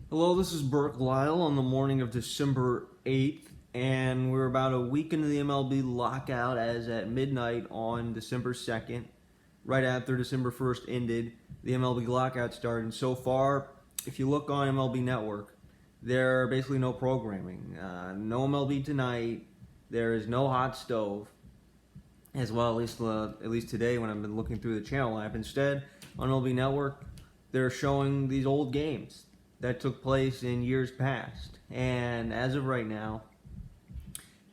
Hello, this is Burke Lyle on the morning of December 8th, and we're about a week into the MLB lockout as at midnight on December 2nd, right after December 1st ended, the MLB lockout started. And so far, if you look on MLB Network, there are basically no programming. No MLB Tonight, there is no hot stove, as well, at least today when I've been looking through the channel app. Instead, on MLB Network, they're showing these old games that took place in years past. And as of right now,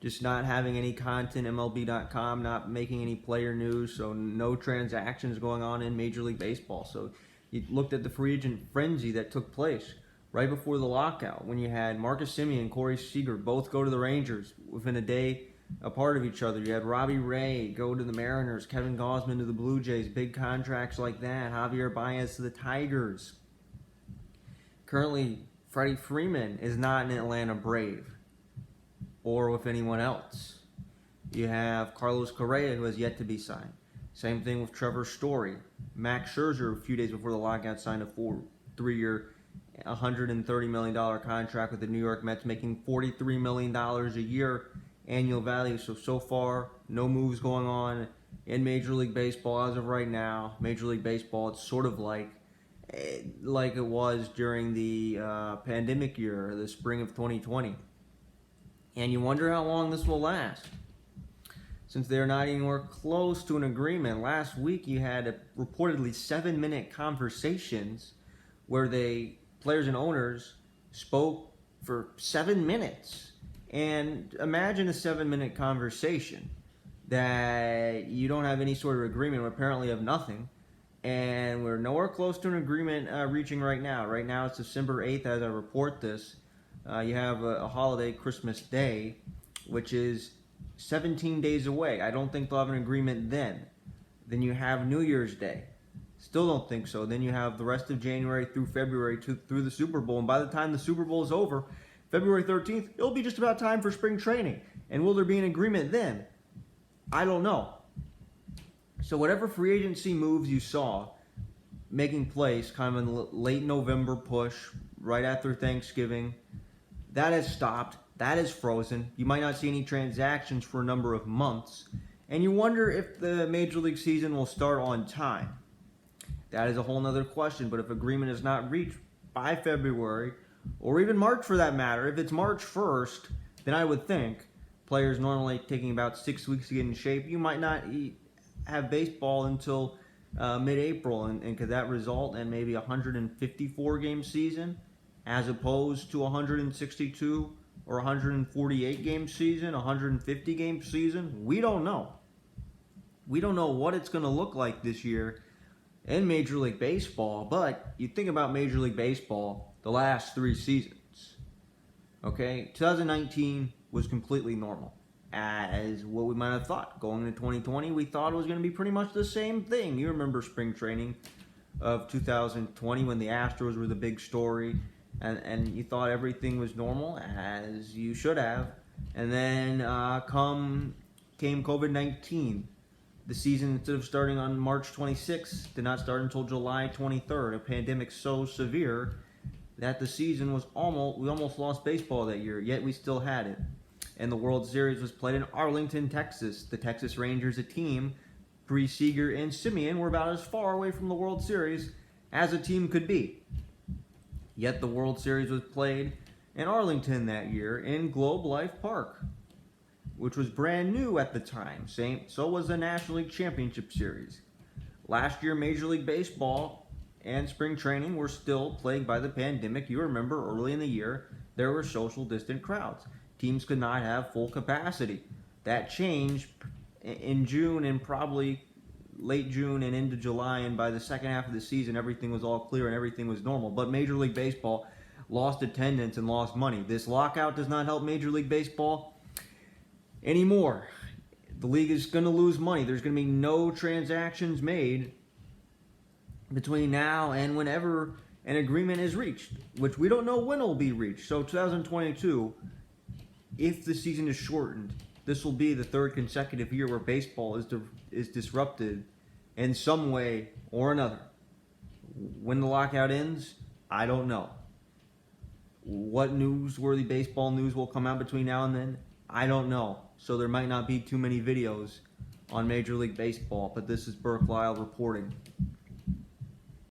just not having any content, MLB.com not making any player news, so no transactions going on in Major League Baseball. So you looked at the free agent frenzy that took place right before the lockout when you had Marcus Semien and Corey Seager both go to the Rangers within a day apart of each other. You had Robbie Ray go to the Mariners, Kevin Gausman to the Blue Jays, big contracts like that, Javier Baez to the Tigers. Currently, Freddie Freeman is not an Atlanta Brave or with anyone else. You have Carlos Correa, who has yet to be signed. Same thing with Trevor Story. Max Scherzer, a few days before the lockout, signed a 3-year, $130 million contract with the New York Mets, making $43 million a year annual value. So far, no moves going on in Major League Baseball as of right now. Major League Baseball, it's sort of like it was during the pandemic year, the spring of 2020. And you wonder how long this will last, since they're not anywhere close to an agreement. Last week you had reportedly 7-minute conversations where players and owners spoke for 7 minutes. And imagine a 7-minute conversation that you don't have any sort of agreement, apparently of nothing. And we're nowhere close to an agreement reaching right now. Right now it's December 8th as I report this. You have a holiday, Christmas Day, which is 17 days away. I don't think they'll have an agreement then. Then you have New Year's Day. Still don't think so. Then you have the rest of January through February through the Super Bowl. And by the time the Super Bowl is over, February 13th, it'll be just about time for spring training. And will there be an agreement then? I don't know. So whatever free agency moves you saw making place kind of in the late November push, right after Thanksgiving, that has stopped. That is frozen. You might not see any transactions for a number of months. And you wonder if the Major League season will start on time. That is a whole other question. But if agreement is not reached by February, or even March for that matter, if it's March 1st, then I would think players normally taking about 6 weeks to get in shape, you might not have baseball until mid-April, and could that result in maybe a 154 game season as opposed to 162 or 148 game season, 150 game season? We don't know. We don't know what it's going to look like this year in Major League Baseball, but you think about Major League Baseball the last 3 seasons. Okay, 2019 was completely normal, as what we might have thought. Going into 2020, we thought it was going to be pretty much the same thing. You remember spring training of 2020 when the Astros were the big story, and you thought everything was normal, as you should have. And then came COVID-19. The season, instead of starting on March 26th, did not start until July 23rd. A pandemic so severe that the season was we almost lost baseball that year, yet we still had it. And the World Series was played in Arlington, Texas. The Texas Rangers, a team, Seager and Semien, were about as far away from the World Series as a team could be. Yet the World Series was played in Arlington that year in Globe Life Park, which was brand new at the time. So was the National League Championship Series. Last year, Major League Baseball and spring training were still plagued by the pandemic. You remember early in the year, there were social distant crowds. Teams could not have full capacity. That changed in June and probably late June and into July, and by the second half of the season, everything was all clear and everything was normal. But Major League Baseball lost attendance and lost money. This lockout does not help Major League Baseball anymore. The league is going to lose money. There's going to be no transactions made between now and whenever an agreement is reached, which we don't know when it will be reached. So 2022, if the season is shortened, this will be the 3rd consecutive year where baseball is disrupted in some way or another. When the lockout ends, I don't know. What newsworthy baseball news will come out between now and then? I don't know. So there might not be too many videos on Major League Baseball, but this is Burke Lyle reporting.